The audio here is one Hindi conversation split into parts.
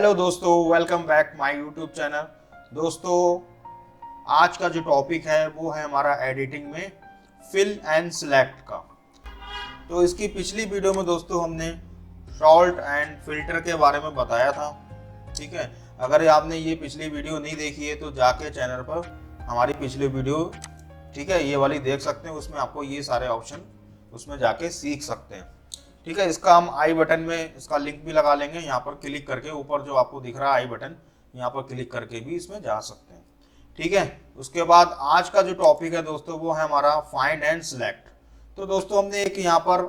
हेलो दोस्तों, welcome back my YouTube channel. दोस्तों, आज का जो टॉपिक है वो है हमारा एडिटिंग में फिल एंड सिलेक्ट का। तो इसकी पिछली वीडियो में दोस्तों हमने सॉल्ट एंड फिल्टर के बारे में बताया था। ठीक है, अगर आपने ये पिछली वीडियो नहीं देखी है तो जाके चैनल पर हमारी पिछली वीडियो, ठीक है, ये वाली देख सकते हैं। उसमें आपको ये सारे ऑप्शन उसमें जाके सीख सकते हैं। ठीक है, इसका हम आई बटन में इसका लिंक भी लगा लेंगे। यहाँ पर क्लिक करके ऊपर जो आपको दिख रहा है आई बटन, यहाँ पर क्लिक करके भी इसमें जा सकते हैं। ठीक है, उसके बाद आज का जो टॉपिक है दोस्तों वो है हमारा फाइंड एंड सिलेक्ट। तो दोस्तों हमने एक यहाँ पर,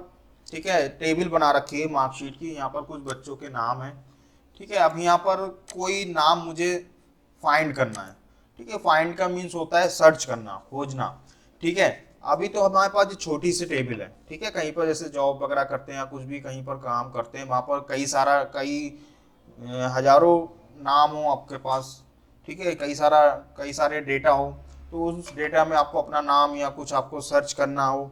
ठीक है, टेबल बना रखी है मार्कशीट की। यहाँ पर कुछ बच्चों के नाम है। ठीक है, अब यहाँ पर कोई नाम मुझे फाइंड करना है। ठीक है, फाइंड का मीन्स होता है सर्च करना, खोजना। ठीक है, अभी तो हमारे पास ये छोटी सी टेबल है। ठीक है, कहीं पर जैसे जॉब वगैरह करते हैं या कुछ भी कहीं पर काम करते हैं, वहाँ पर कई हजारों नाम हो आपके पास। ठीक है, कई सारे डेटा हो, तो उस डेटा में आपको अपना नाम या कुछ आपको सर्च करना हो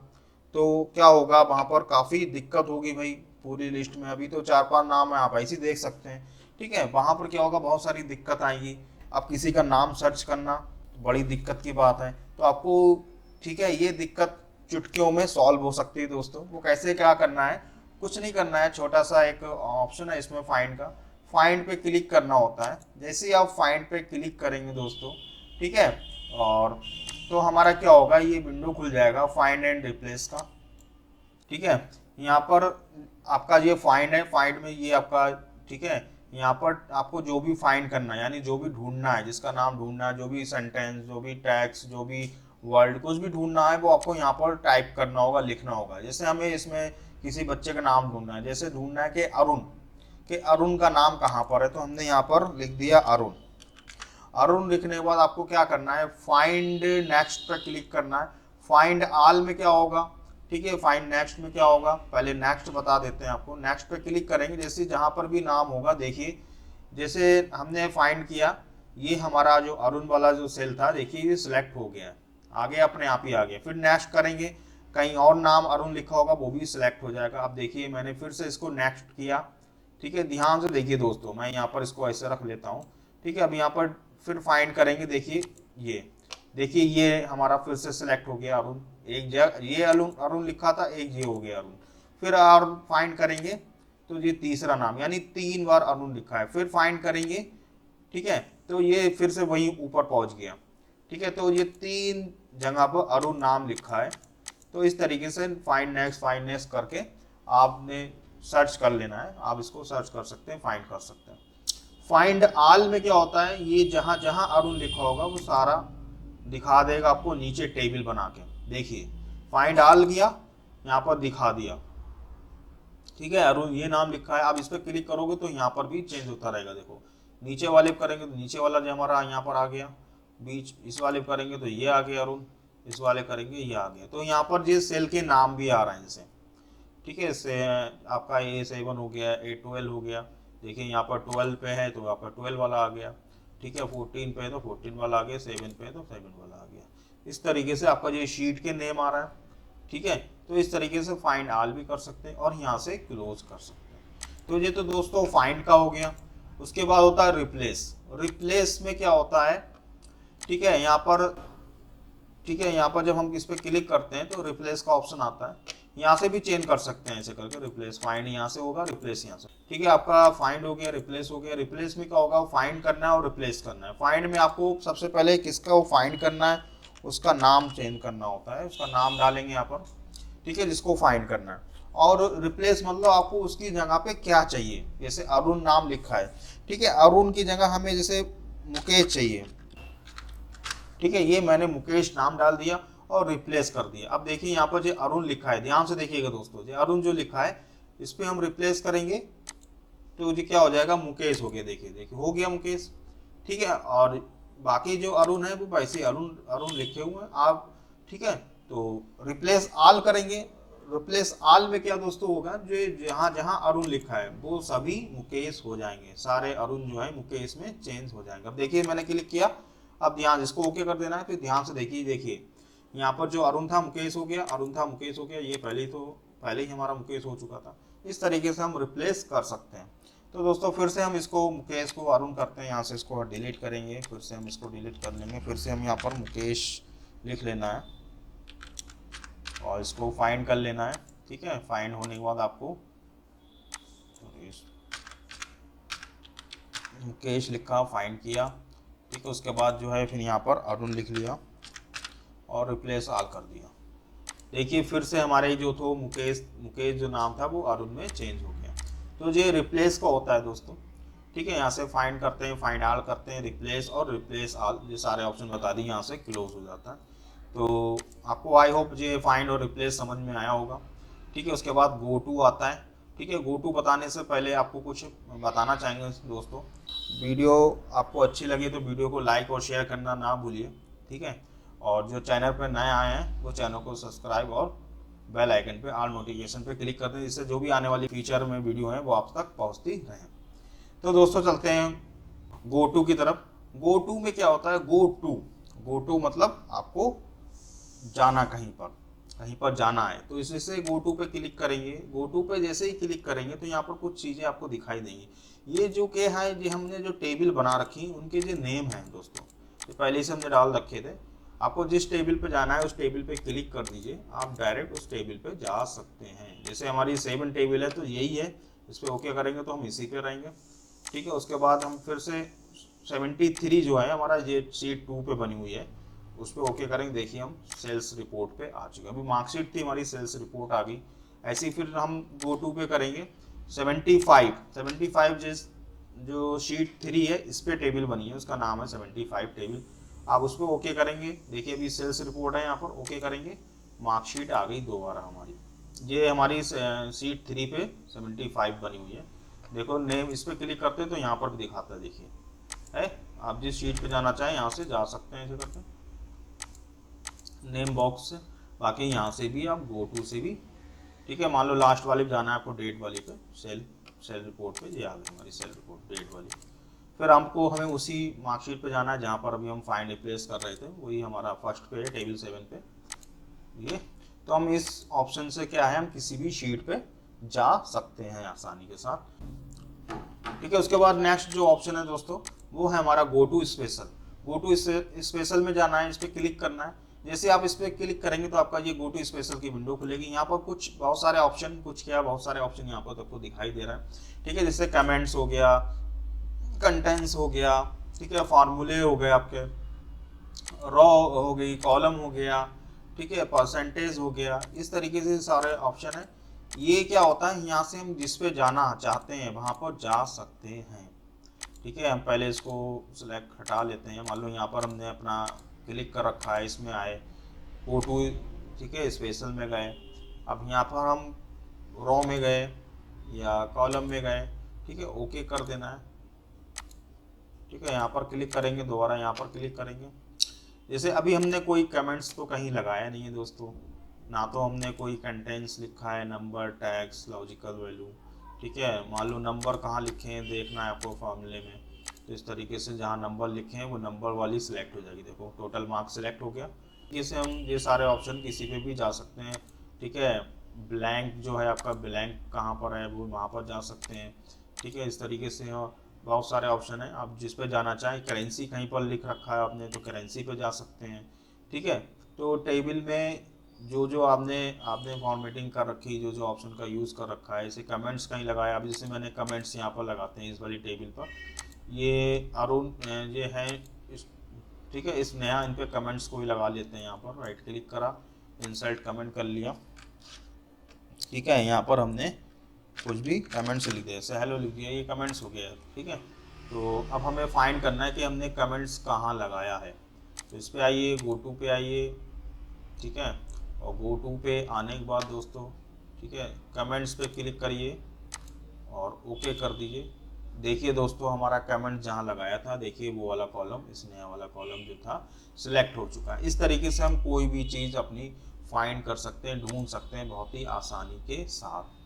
तो क्या होगा, वहाँ पर काफ़ी दिक्कत होगी भाई। पूरी लिस्ट में अभी तो 4-5 नाम है, आप ऐसे ही देख सकते हैं। ठीक है, वहाँ पर क्या होगा, बहुत सारी दिक्कत आएगी। अब किसी का नाम सर्च करना बड़ी दिक्कत की बात है। तो आपको, ठीक है, ये दिक्कत चुटकियों में सॉल्व हो सकती है दोस्तों। वो कैसे क्या करना है, कुछ नहीं करना है। छोटा सा एक ऑप्शन है इसमें फाइंड का, फाइंड पे क्लिक करना होता है। जैसे ही आप फाइंड पे क्लिक करेंगे दोस्तों, ठीक है, और तो हमारा क्या होगा, ये विंडो खुल जाएगा फाइंड एंड रिप्लेस का। ठीक है, यहाँ पर आपका ये फाइंड है, फाइंड में ये आपका, ठीक है, यहाँ पर आपको जो भी फाइंड करना है, यानी जो भी ढूंढना है, जिसका नाम ढूंढना है, जो भी सेंटेंस, जो भी टैक्स, जो भी वर्ड, कुछ भी ढूंढना है, वो आपको यहाँ पर टाइप करना होगा, लिखना होगा। जैसे हमें इसमें किसी बच्चे का नाम ढूंढना है, जैसे ढूंढना है कि अरुण का नाम कहाँ पर है, तो हमने यहाँ पर लिख दिया अरुण। अरुण लिखने के बाद आपको क्या करना है, फाइंड नेक्स्ट पर क्लिक करना है। फाइंड ऑल में क्या होगा, ठीक है, फाइंड नेक्स्ट में क्या होगा, पहले नेक्स्ट बता देते हैं आपको। नेक्स्ट पे क्लिक करेंगे, जैसे जहां पर भी नाम होगा, देखिए जैसे हमने फाइंड किया, ये हमारा जो अरुण वाला जो सेल था, देखिए ये सिलेक्ट हो गया, आगे अपने आप ही आ गया। फिर नेक्स्ट करेंगे, कहीं और नाम अरुण लिखा होगा, वो भी सिलेक्ट हो जाएगा। अब देखिए मैंने फिर से इसको नेक्स्ट किया। ठीक है, ध्यान से देखिए दोस्तों, मैं यहाँ पर इसको ऐसे रख लेता हूँ। ठीक है, अब यहाँ पर फिर फाइंड करेंगे, देखिए ये हमारा फिर से सिलेक्ट हो गया अरुण। एक जगह ये अरुण लिखा था, एक ये हो गया अरुण। फिर और फाइंड करेंगे तो ये तीसरा नाम, यानी 3 बार अरुण लिखा है। फिर फाइंड करेंगे, ठीक है, तो ये फिर से वहीं ऊपर पहुंच गया। ठीक है, तो ये 3 जगह पर अरुण नाम लिखा है। तो इस तरीके से फाइंड नेक्स्ट करके आपने सर्च कर लेना है। आप इसको सर्च कर सकते हैं, फाइंड कर सकते हैं। फाइंड ऑल में क्या होता है, ये जहां जहां अरुण लिखा होगा वो सारा दिखा देगा आपको नीचे टेबल बना के। देखिए फाइंड ऑल किया, यहाँ पर दिखा दिया। ठीक है, अरुण ये नाम लिखा है। आप इस पर क्लिक करोगे तो यहाँ पर भी चेंज होता रहेगा। देखो नीचे वाले करेंगे तो नीचे वाला जो हमारा यहाँ पर आ गया, बीच इस वाले करेंगे तो ये आ गया अरुण, इस वाले करेंगे ये आ गया। तो यहाँ पर ये सेल के नाम भी आ रहे हैं जैसे, ठीक है, इससे आपका A7 हो गया, A12 हो गया। देखिए यहाँ पर 12 पे है तो आपका 12 वाला आ गया। ठीक है, 14 पे है तो 14 वाला आ गया, 7 पे है तो 7 वाला आ गया। इस तरीके से आपका ये शीट के नेम आ रहा है। ठीक है, तो इस तरीके से फाइंड ऑल भी कर सकते हैं और यहाँ से क्लोज कर सकते हैं। तो ये तो दोस्तों फाइंड का हो गया। उसके बाद होता है रिप्लेस। रिप्लेस में क्या होता है, ठीक है, यहाँ पर, ठीक है, यहाँ पर जब हम इस पर क्लिक करते हैं तो रिप्लेस का ऑप्शन आता है। यहाँ से भी चेंज कर सकते हैं ऐसे करके, रिप्लेस फाइंड यहाँ से होगा, रिप्लेस यहाँ से। ठीक है, आपका फाइंड हो गया, रिप्लेस हो गया। रिप्लेस में क्या होगा, फाइंड करना है और रिप्लेस करना है। फाइंड में आपको सबसे पहले किसका वो फाइंड करना है, उसका नाम चेंज करना होता है। उसका नाम डालेंगे यहाँ पर, ठीक है, जिसको फाइंड करना है। और रिप्लेस मतलब आपको उसकी जगह पे क्या चाहिए। जैसे अरुण नाम लिखा है, ठीक है, अरुण की जगह हमें जैसे मुकेश चाहिए। ठीक है, ये मैंने मुकेश नाम डाल दिया और रिप्लेस कर दिया। अब देखिए यहाँ पर जो अरुण लिखा है, ध्यान से देखिएगा दोस्तों, जो अरुण जो लिखा है इस पर हम रिप्लेस करेंगे तो जी क्या हो जाएगा, मुकेश हो गया। देखिए हो गया मुकेश। ठीक है, और बाकी जो अरुण है वो वैसे अरुण अरुण लिखे हुए हैं आप। ठीक है, तो रिप्लेस ऑल करेंगे। रिप्लेस ऑल में क्या दोस्तों होगा, जो जहाँ जहाँ अरुण लिखा है वो सभी मुकेश हो जाएंगे। सारे अरुण जो है मुकेश में चेंज हो जाएंगे। अब देखिए मैंने क्लिक किया, अब ध्यान इसको ओके कर देना है। फिर ध्यान से देखिए यहाँ पर जो अरुण था मुकेश हो गया, अरुण था मुकेश हो गया। ये पहले ही हमारा मुकेश हो चुका था। इस तरीके से हम रिप्लेस कर सकते हैं। तो दोस्तों फिर से हम इसको मुकेश को अरुण करते हैं, यहाँ से इसको डिलीट करेंगे, फिर से हम इसको डिलीट कर लेंगे, फिर से हम यहाँ पर मुकेश लिख लेना है और इसको फाइंड कर लेना है। ठीक है, फाइंड होने के बाद आपको मुकेश लिखा, फाइंड किया। ठीक है, उसके बाद जो है फिर यहाँ पर अरुण लिख लिया और रिप्लेस ऑल कर दिया। देखिए फिर से हमारे जो तो मुकेश जो नाम था वो अरुण में चेंज हो गया। तो ये रिप्लेस का होता है दोस्तों। ठीक है, यहाँ से फाइंड करते हैं, फाइंड ऑल करते हैं, रिप्लेस और रिप्लेस ऑल, ये सारे ऑप्शन बता दिए, यहाँ से क्लोज हो जाता है। तो आपको आई होप ये फाइंड और रिप्लेस समझ में आया होगा। ठीक है, उसके बाद गो टू आता है। ठीक है, गो टू बताने से पहले आपको कुछ बताना चाहेंगे दोस्तों। वीडियो आपको अच्छी लगी तो वीडियो को लाइक और शेयर करना ना भूलिए। ठीक है, और जो चैनल पर नए आए हैं वो चैनल को सब्सक्राइब और बेल आइकन पे ऑल नोटिफिकेशन पे क्लिक कर दें, जिससे जो भी आने वाली फीचर में वीडियो है वो आप तक पहुंचती रहे। तो दोस्तों चलते हैं गो टू की तरफ। गो टू में क्या होता है, गो टू मतलब आपको जाना, कहीं पर जाना है। तो इससे गो टू पे क्लिक करेंगे। गो टू पे जैसे ही क्लिक करेंगे तो यहाँ पर कुछ चीज़ें आपको दिखाई देंगी। ये जो क्या है, ये हमने जो टेबल बना रखी उनके जो नेम हैं दोस्तों, ये पहले से हमने डाल रखे थे। आपको जिस टेबल पे जाना है उस टेबल पे क्लिक कर दीजिए, आप डायरेक्ट उस टेबल पे जा सकते हैं। जैसे हमारी 7 टेबल है तो यही है, इस पर ओके करेंगे तो हम इसी पे रहेंगे। ठीक है, उसके बाद हम फिर से 73 जो है हमारा ये शीट 2 पे बनी हुई है, उस पर ओके करेंगे। देखिए हम सेल्स रिपोर्ट पे आ चुके हैं। अभी मार्कशीट थी हमारी, सेल्स रिपोर्ट आ गई। ऐसे ही फिर हम गो टू पे करेंगे। 75 जो शीट 3 है इस पे टेबल बनी है, उसका नाम है 75 टेबल। आप उस पर ओके करेंगे। देखिए अभी सेल्स रिपोर्ट है, यहाँ पर ओके करेंगे, मार्कशीट आ गई दोबारा हमारी। ये हमारी शीट 3 पे 75 बनी हुई है। देखो नेम, इस पर क्लिक करते हैं तो यहाँ पर भी दिखाता है। देखिए है, आप जिस शीट पे जाना चाहें यहाँ से जा सकते हैं, ऐसे करते नेम बॉक्स से। बाकी यहाँ से भी आप गो टू से भी। ठीक है, मान लो लास्ट वाली पे जाना है आपको, डेट वाली पे, सेल रिपोर्ट पे, ये आ गई हमारी सेल रिपोर्ट डेट वाली। फिर हमको हमें उसी मार्कशीट पे जाना है जहाँ पर अभी हम फाइंड रिप्लेस कर रहे थे, वही हमारा फर्स्ट पे है, टेबल 7 पे ये। तो हम इस ऑप्शन से क्या है, हम किसी भी शीट पे जा सकते हैं आसानी के साथ। ठीक है, उसके बाद नेक्स्ट जो ऑप्शन है दोस्तों वो है हमारा go to special. Go to special में जाना है, इस पर क्लिक करना है। जैसे आप इस पर क्लिक करेंगे तो आपका ये गो टू स्पेशल की विंडो खुलेगी। यहाँ पर बहुत सारे ऑप्शन यहाँ पर आपको दिखाई दे रहा है। ठीक है, जैसे कमेंट्स हो गया, कंटेंट्स हो गया, ठीक है, फार्मूले हो गए आपके, रॉ हो गई, कॉलम हो गया, ठीक है, परसेंटेज हो गया, इस तरीके से सारे ऑप्शन है। ये क्या होता है, यहाँ से हम जिस पे जाना चाहते हैं वहाँ पर जा सकते हैं। ठीक है, हम पहले इसको सिलेक्ट हटा लेते हैं। मान लो यहाँ पर हमने अपना क्लिक कर रखा है, इसमें आए गो टू, ठीक है, स्पेशल में गए। अब यहाँ पर हम रॉ में गए या कॉलम में गए, ठीक है, ओके कर देना है। ठीक है, यहाँ पर क्लिक करेंगे, दोबारा यहाँ पर क्लिक करेंगे। जैसे अभी हमने कोई कमेंट्स तो कहीं लगाया नहीं है दोस्तों, ना तो हमने कोई कंटेंट्स लिखा है, नंबर, टैग्स, लॉजिकल वैल्यू। ठीक है, मान लो नंबर कहाँ लिखे हैं देखना है आपको फॉर्मूले में, तो इस तरीके से जहाँ नंबर लिखे हैं वो नंबर वाली सिलेक्ट हो जाएगी। देखो टोटल मार्क्स सिलेक्ट हो गया। जैसे हम ये सारे ऑप्शन किसी पे भी जा सकते हैं। ठीक है, ब्लैंक जो है आपका, ब्लैंक कहाँ पर है वो वहाँ पर जा सकते हैं। ठीक है, इस तरीके से बहुत सारे ऑप्शन है, आप जिस पे जाना चाहें। करेंसी कहीं पर लिख रखा है आपने तो करेंसी पे जा सकते हैं। ठीक है, तो टेबल में जो आपने फॉर्मेटिंग कर रखी, जो ऑप्शन का यूज़ कर रखा है, जैसे कमेंट्स कहीं लगाया, अब जैसे मैंने कमेंट्स यहाँ पर लगाते हैं इस वाली टेबल पर, ये अरुण ये है ठीक है, इस नया इन पे कमेंट्स को ही लगा लेते हैं। यहाँ पर राइट क्लिक करा, इंसर्ट कमेंट कर लिया। ठीक है, यहाँ पर हमने कुछ भी कमेंट्स लिख दिया, जैसे हेलो लिख दिया, ये कमेंट्स हो गया। ठीक है, तो अब हमें फाइंड करना है कि हमने कमेंट्स कहाँ लगाया है। तो इस पे आइए, गो टू पे आइए। ठीक है, और गो टू पे आने के बाद दोस्तों, ठीक है, कमेंट्स पे क्लिक करिए और ओके कर दीजिए। देखिए दोस्तों हमारा कमेंट जहाँ लगाया था, देखिए वो वाला कॉलम, इस नया वाला कॉलम जो था सिलेक्ट हो चुका है। इस तरीके से हम कोई भी चीज़ अपनी फाइंड कर सकते हैं, ढूंढ सकते हैं बहुत ही आसानी के साथ।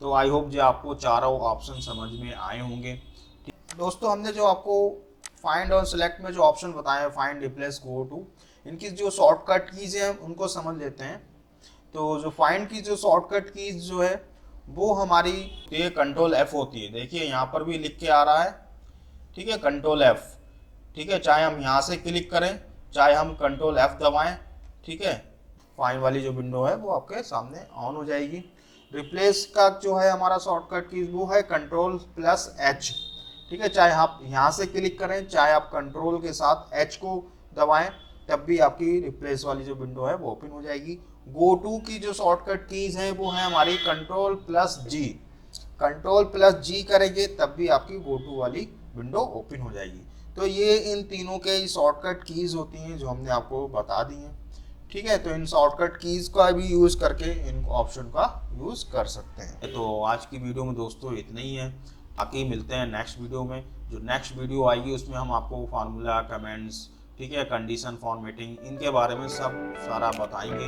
तो आई होप जो आपको चारों ऑप्शन समझ में आए होंगे। दोस्तों हमने जो आपको फाइंड और सिलेक्ट में जो ऑप्शन बताए हैं, फाइंड, रिप्लेस, गो टू, इनकी जो शॉर्टकट कीज हैं उनको समझ लेते हैं। तो जो फाइंड की जो शॉर्टकट कीज जो है वो हमारी ये कंट्रोल F होती है। देखिए यहाँ पर भी लिख के आ रहा है, ठीक है, कंट्रोल F, ठीक है। चाहे हम यहाँ से क्लिक करें, चाहे हम कंट्रोल F दबाएं, ठीक है, फाइन वाली जो विंडो है वो आपके सामने ऑन हो जाएगी। रिप्लेस का जो है हमारा शॉर्टकट की वो है कंट्रोल+H, ठीक है। चाहे आप यहाँ से क्लिक करें, चाहे आप कंट्रोल के साथ H को दबाएं, तब भी आपकी रिप्लेस वाली जो विंडो है वो ओपन हो जाएगी। गो टू की जो शॉर्टकट कीज हैं वो है हमारी कंट्रोल+G। कंट्रोल+G करेंगे तब भी आपकी गो टू वाली विंडो ओपन हो जाएगी। तो ये इन तीनों के शॉर्टकट कीज होती हैं जो हमने आपको बता दी हैं, ठीक है। तो इन शॉर्टकट कीज का भी यूज़ करके इन ऑप्शन का यूज़ कर सकते हैं। तो आज की वीडियो में दोस्तों इतना ही है, बाकी मिलते हैं नेक्स्ट वीडियो में। जो नेक्स्ट वीडियो आएगी उसमें हम आपको फार्मूला, कमेंट्स, ठीक है, कंडीशन फॉर्मेटिंग, इनके बारे में सब सारा बताएंगे।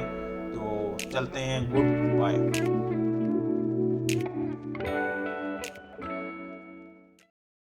तो चलते हैं, गुड बाय।